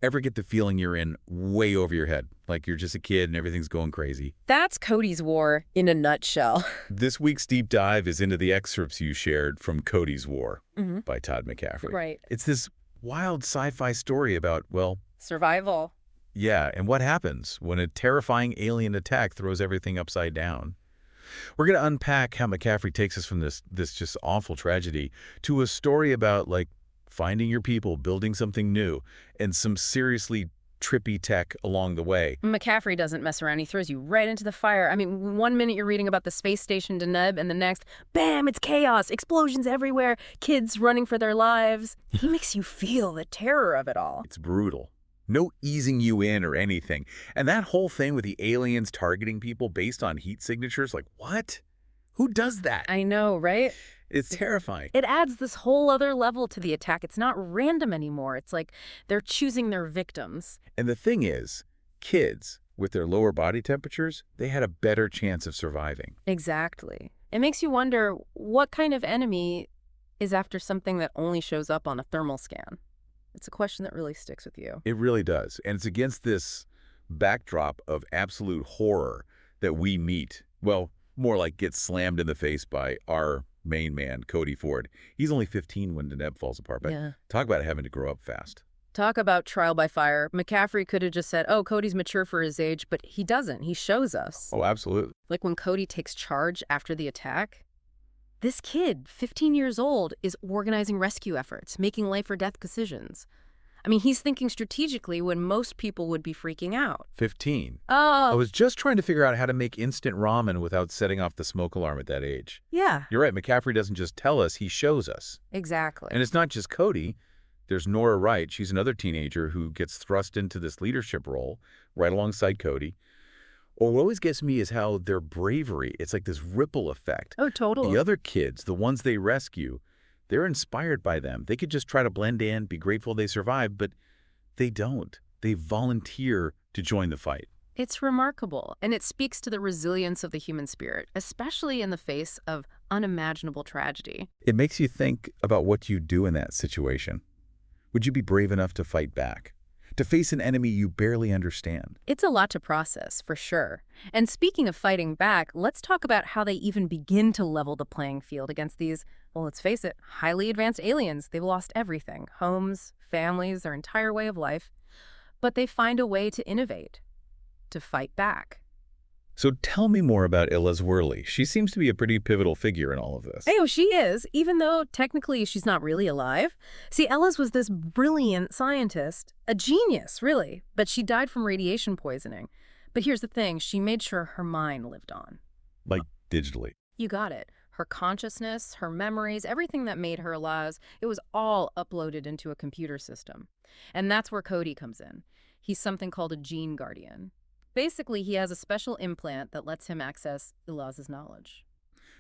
Ever get the feeling you're in way over your head, like you're just a kid and everything's going crazy? That's Cody's War in a nutshell. This week's deep dive is into the excerpts you shared from Cody's War hmm by Todd McCaffrey. Right. It's this wild sci-fi story about, well, Survival. yeah, and what happens when a terrifying alien attack throws everything upside down. We're going to unpack how McCaffrey takes us from this just awful tragedy to a story about, like, finding your people, building something new, and some seriously trippy tech along the way. McCaffrey doesn't mess around. He throws you right into the fire. I mean, one minute you're reading about the space station Deneb, and the next, bam, it's chaos, explosions everywhere, kids running for their lives. He makes you feel the terror of it all. It's brutal. No easing you in or anything. And that whole thing with the aliens targeting people based on heat signatures, like, what? Who does that? I know, right? It's terrifying. It adds this whole other level to the attack. It's not random anymore. It's like they're choosing their victims. And the thing is, kids, with their lower body temperatures, they had a better chance of surviving. Exactly. It makes you wonder what kind of enemy is after something that only shows up on a thermal scan. It's a question that really sticks with you. It really does. And it's against this backdrop of absolute horror that we meet, well, more like get slammed in the face by our main man, Cody Ford. He's only 15 when Deneb falls apart, but Yeah. talk about having to grow up fast. Talk about trial by fire. McCaffrey could have just said, oh, Cody's mature for his age, but he doesn't. He shows us. Oh, absolutely. Like when Cody takes charge after the attack. This kid, 15 years old, is organizing rescue efforts, making life or death decisions. I mean, he's thinking strategically when most people would be freaking out. 15. I Oh, was just trying to figure out how to make instant ramen without setting off the smoke alarm at that age. yeah, You're right, McCaffrey doesn't just tell us, he shows us. exactly. And it's not just Cody. There's Nora Wright. She's another teenager who gets thrust into this leadership role right alongside Cody. What always gets me is how their bravery, it's like this ripple effect. Oh, totally. The other kids, the ones they rescue, they're inspired by them. They could just try to blend in, be grateful they survived, but they don't. They volunteer to join the fight. It's remarkable, and it speaks to the resilience of the human spirit, especially in the face of unimaginable tragedy. It makes you think about what you do in that situation. Would you be brave enough to fight back? To face an enemy you barely understand? It's a lot to process, for sure. And speaking of fighting back, let's talk about how they even begin to level the playing field against these, well, let's face it, highly advanced aliens. They've lost everything, homes, families, their entire way of life. But they find a way to innovate, to fight back. So tell me more about Ilaz Worley. She seems to be a pretty pivotal figure in all of this. Oh, she is, even though technically she's not really alive. See, Ellis was this brilliant scientist, a genius, really, but she died from radiation poisoning. But here's the thing, she made sure her mind lived on. Like digitally. You got it. Her consciousness, her memories, everything that made her alive, it was all uploaded into a computer system. And that's where Cody comes in. He's something called a gene guardian. Basically, he has a special implant that lets him access Ilaz's knowledge.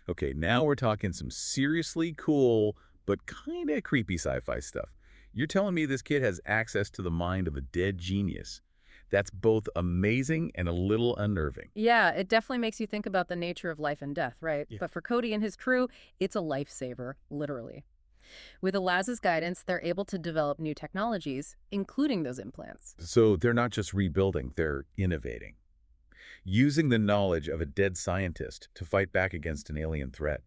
Okay, now we're talking some seriously cool but kind of creepy sci-fi stuff. You're telling me this kid has access to the mind of a dead genius. That's both amazing and a little unnerving. Yeah, it definitely makes you think about the nature of life and death, right? Yeah. But for Cody and his crew, it's a lifesaver, literally. With Ilaz's guidance, they're able to develop new technologies, including those implants. So they're not just rebuilding, they're innovating. Using the knowledge of a dead scientist to fight back against an alien threat.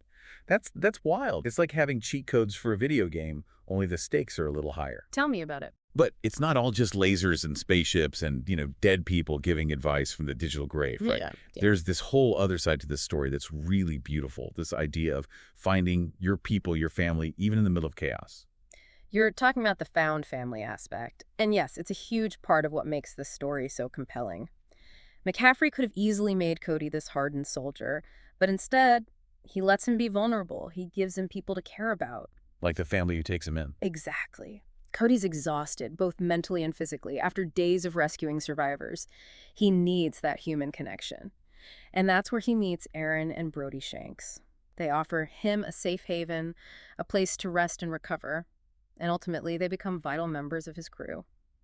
That's wild. It's like having cheat codes for a video game, only the stakes are a little higher. Tell me about it. But it's not all just lasers and spaceships and, dead people giving advice from the digital grave, right? Yeah. There's this whole other side to this story that's really beautiful, this idea of finding your people, your family, even in the middle of chaos. You're talking about the found family aspect. And yes, it's a huge part of what makes this story so compelling. McCaffrey could have easily made Cody this hardened soldier, but instead, he lets him be vulnerable. He gives him people to care about. Like the family who takes him in. Exactly. Cody's exhausted, both mentally and physically, after days of rescuing survivors. He needs that human connection. And that's where he meets Aaron and Brody Shanks. They offer him a safe haven, a place to rest and recover, and ultimately they become vital members of his crew.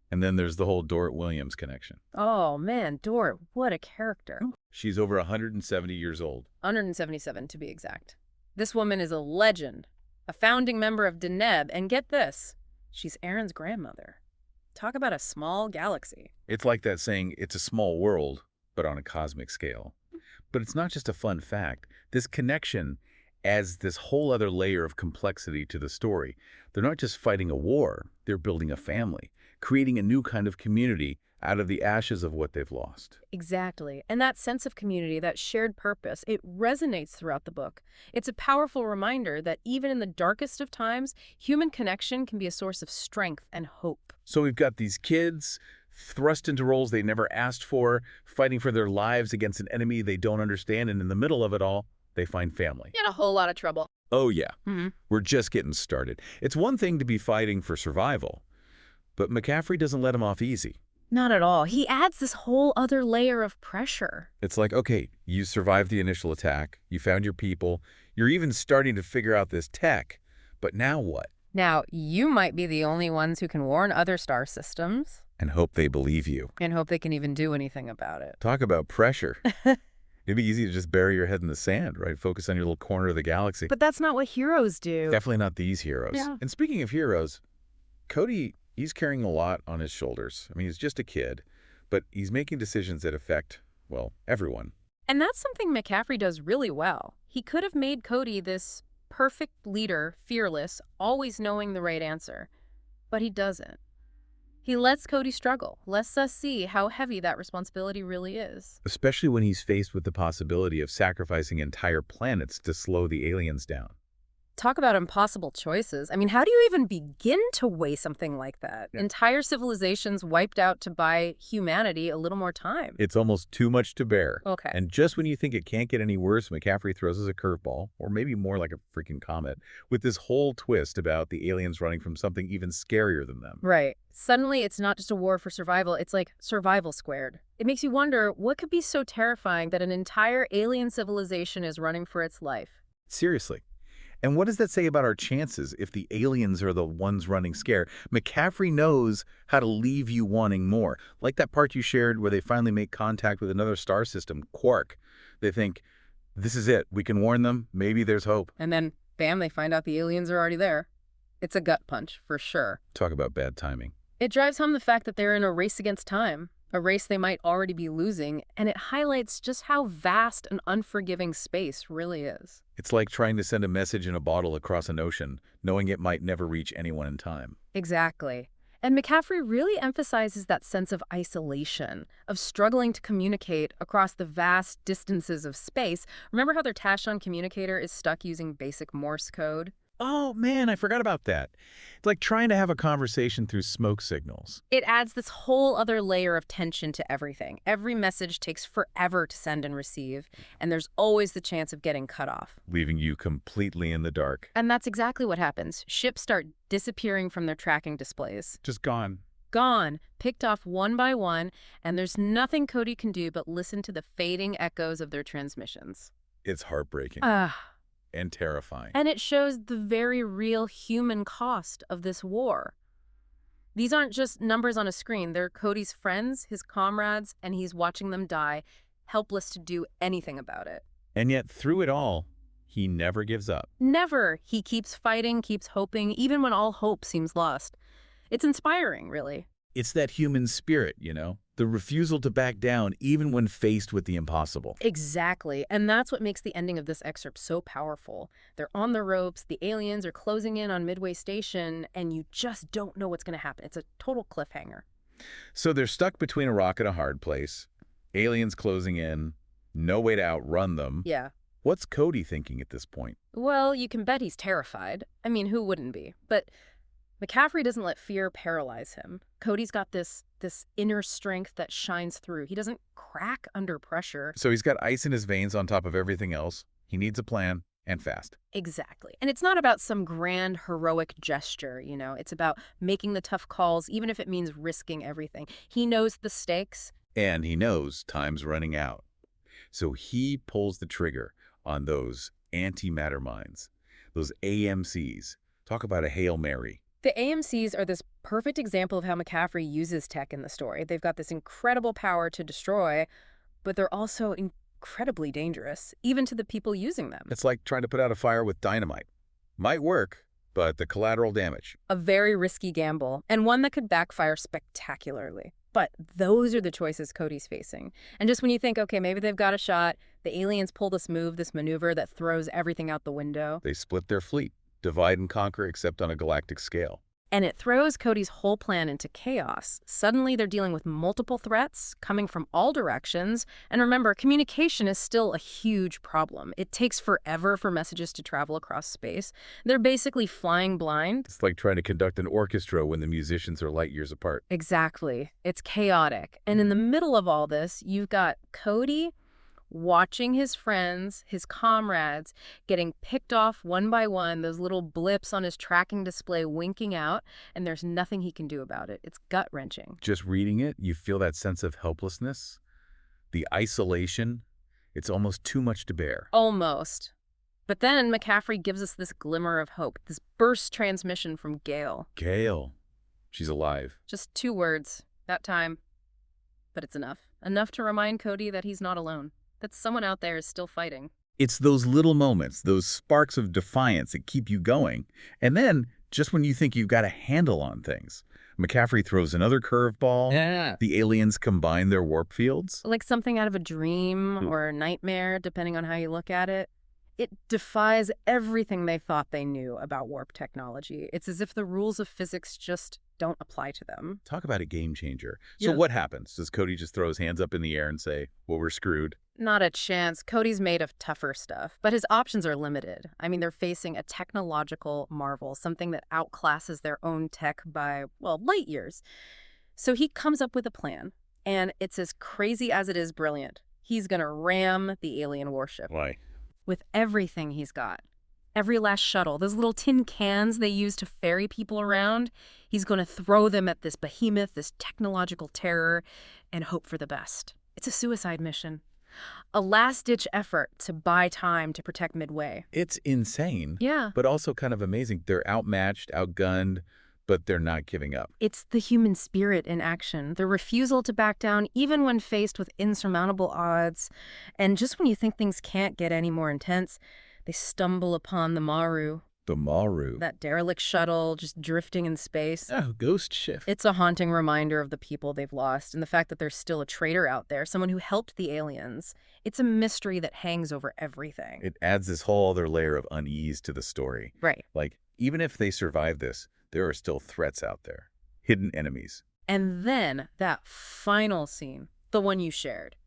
And then there's the whole Dorrit Williams connection. Oh man, Dorrit, what a character. She's over 170 years old. 177 to be exact. This woman is a legend, a founding member of Deneb, and get this, she's Aaron's grandmother. Talk about a small galaxy. It's like that saying, it's a small world, but on a cosmic scale. But it's not just a fun fact. This connection adds this whole other layer of complexity to the story. They're not just fighting a war, they're building a family, creating a new kind of community out of the ashes of what they've lost. Exactly. And that sense of community, that shared purpose, it resonates throughout the book. It's a powerful reminder that even in the darkest of times, human connection can be a source of strength and hope. So we've got these kids thrust into roles they never asked for, fighting for their lives against an enemy they don't understand, and in the middle of it all, they find family. In a whole lot of trouble. Oh yeah, Hmm. we're just getting started. It's one thing to be fighting for survival, but McCaffrey doesn't let him off easy. Not at all. He adds this whole other layer of pressure. It's like, okay, you survived the initial attack, you found your people, you're even starting to figure out this tech, but now what? Now, you might be the only ones who can warn other star systems. And hope they believe you. And hope they can even do anything about it. Talk about pressure. It'd be easy to just bury your head in the sand, right? Focus on your little corner of the galaxy. But that's not what heroes do. Definitely not these heroes. Yeah. And speaking of heroes, Cody, he's carrying a lot on his shoulders. I mean, he's just a kid, but he's making decisions that affect, well, everyone. And that's something McCaffrey does really well. He could have made Cody this perfect leader, fearless, always knowing the right answer. But he doesn't. He lets Cody struggle, lets us see how heavy that responsibility really is. Especially when he's faced with the possibility of sacrificing entire planets to slow the aliens down. Talk about impossible choices. I mean, how do you even begin to weigh something like that? Yeah. Entire civilizations wiped out to buy humanity a little more time. It's almost too much to bear. Okay. And just when you think it can't get any worse, McCaffrey throws us a curveball, or maybe more like a freaking comet, with this whole twist about the aliens running from something even scarier than them. Right. Suddenly, it's not just a war for survival, it's like survival squared. It makes you wonder, what could be so terrifying that an entire alien civilization is running for its life? Seriously. And what does that say about our chances if the aliens are the ones running scared? McCaffrey knows how to leave you wanting more. Like that part you shared where they finally make contact with another star system, Quark. They think, this is it. We can warn them. Maybe there's hope. And then, bam, they find out the aliens are already there. It's a gut punch, for sure. Talk about bad timing. It drives home the fact that they're in a race against time, a race they might already be losing, and it highlights just how vast and unforgiving space really is. It's like trying to send a message in a bottle across an ocean, knowing it might never reach anyone in time. Exactly. And McCaffrey really emphasizes that sense of isolation, of struggling to communicate across the vast distances of space. Remember how their Tashon communicator is stuck using basic Morse code? Oh, man, I forgot about that. It's like trying to have a conversation through smoke signals. It adds this whole other layer of tension to everything. Every message takes forever to send and receive, and there's always the chance of getting cut off. Leaving you completely in the dark. And that's exactly what happens. Ships start disappearing from their tracking displays. Just gone. Gone, picked off one by one, and there's nothing Cody can do but listen to the fading echoes of their transmissions. It's heartbreaking Ah. and terrifying. And it shows the very real human cost of this war. These aren't just numbers on a screen. They're Cody's friends, his comrades, and he's watching them die, helpless to do anything about it. And yet, through it all, he never gives up. Never. He keeps fighting, keeps hoping, even when all hope seems lost. It's inspiring, really. It's that human spirit, you know? The refusal to back down even when faced with the impossible. Exactly. And that's what makes the ending of this excerpt so powerful. They're on the ropes, the aliens are closing in on Midway Station, and you just don't know what's going to happen. It's a total cliffhanger. So they're stuck between a rock and a hard place. Aliens closing in. No way to outrun them. Yeah. What's Cody thinking at this point? Well, you can bet he's terrified. I mean, who wouldn't be? But McCaffrey doesn't let fear paralyze him. Cody's got this inner strength that shines through. He doesn't crack under pressure. So he's got ice in his veins on top of everything else. He needs a plan, and fast. Exactly. And it's not about some grand, heroic gesture, you know. It's about making the tough calls, even if it means risking everything. He knows the stakes. And he knows time's running out. So he pulls the trigger on those antimatter mines, those AMCs. Talk about a Hail Mary. The AMCs are this perfect example of how McCaffrey uses tech in the story. They've got this incredible power to destroy, but they're also incredibly dangerous, even to the people using them. It's like trying to put out a fire with dynamite. Might work, But the collateral damage. A very risky gamble, and one that could backfire spectacularly. But those are the choices Cody's facing. And just when you think, okay, maybe they've got a shot, the aliens pull this move, this maneuver that throws everything out the window. They split their fleet, divide and conquer except on a galactic scale. And it throws Cody's whole plan into chaos. Suddenly, they're dealing with multiple threats coming from all directions. And remember, communication is still a huge problem. It takes forever for messages to travel across space. They're basically flying blind. It's like trying to conduct an orchestra when the musicians are light years apart. Exactly. It's chaotic. And in the middle of all this, you've got Cody watching his friends, his comrades, getting picked off one by one, those little blips on his tracking display winking out, and there's nothing he can do about it. It's gut-wrenching. Just reading it, you feel that sense of helplessness, the isolation. It's almost too much to bear. Almost. But then McCaffrey gives us this glimmer of hope, this burst transmission from Gale. Gale. She's alive. Just 2 words, that time. But it's enough. Enough to remind Cody that he's not alone, that someone out there is still fighting. It's those little moments, those sparks of defiance that keep you going. And then, just when you think you've got a handle on things, McCaffrey throws another curveball. Yeah. The aliens combine their warp fields. Like something out of a dream or a nightmare, depending on how you look at it. It defies everything they thought they knew about warp technology. It's as if the rules of physics just don't apply to them. Talk about a game changer. So Yeah. what happens? Does Cody just throw his hands up in the air and say, well, we're screwed? Not a chance. Cody's made of tougher stuff, but his options are limited. I mean, they're facing a technological marvel, something that outclasses their own tech by, well, light years. So he comes up with a plan, and it's as crazy as it is brilliant. He's going to ram the alien warship Why? with everything he's got. Every last shuttle, those little tin cans they use to ferry people around, he's going to throw them at this behemoth, this technological terror, and hope for the best. It's a suicide mission. A last-ditch effort to buy time to protect Midway. It's insane, Yeah. but also kind of amazing. They're outmatched, outgunned, but they're not giving up. It's the human spirit in action, the refusal to back down even when faced with insurmountable odds. And just when you think things can't get any more intense, they stumble upon the Maru, The Maru. that derelict shuttle just drifting in space. Oh, ghost ship. It's a haunting reminder of the people they've lost and the fact that there's still a traitor out there, someone who helped the aliens. It's a mystery that hangs over everything. It adds this whole other layer of unease to the story. Right. Like, even if they survive this, there are still threats out there. Hidden enemies. And then that final scene, the one you shared.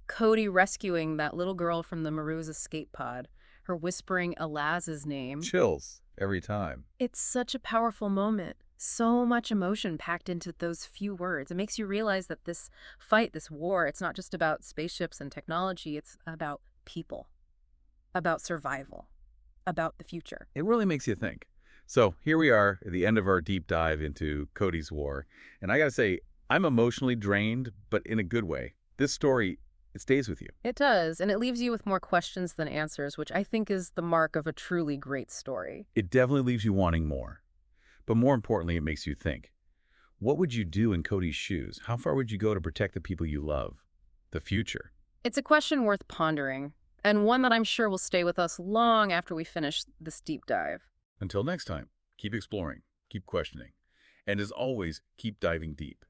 Cody rescuing that little girl from the Maru's escape pod, her whispering Elaz's name. Chills every time. It's such a powerful moment. So much emotion packed into those few words. It makes you realize that this fight, this war, it's not just about spaceships and technology. It's about people, about survival, about the future. It really makes you think. So here we are at the end of our deep dive into Cody's War. And I got to say, I'm emotionally drained, but in a good way. This story, it stays with you. It does, and it leaves you with more questions than answers, which I think is the mark of a truly great story. It definitely leaves you wanting more. But more importantly, it makes you think. What would you do in Cody's shoes? How far would you go to protect the people you love? The future. It's a question worth pondering, and one that I'm sure will stay with us long after we finish this deep dive. Until next time, keep exploring, keep questioning, and as always, keep diving deep.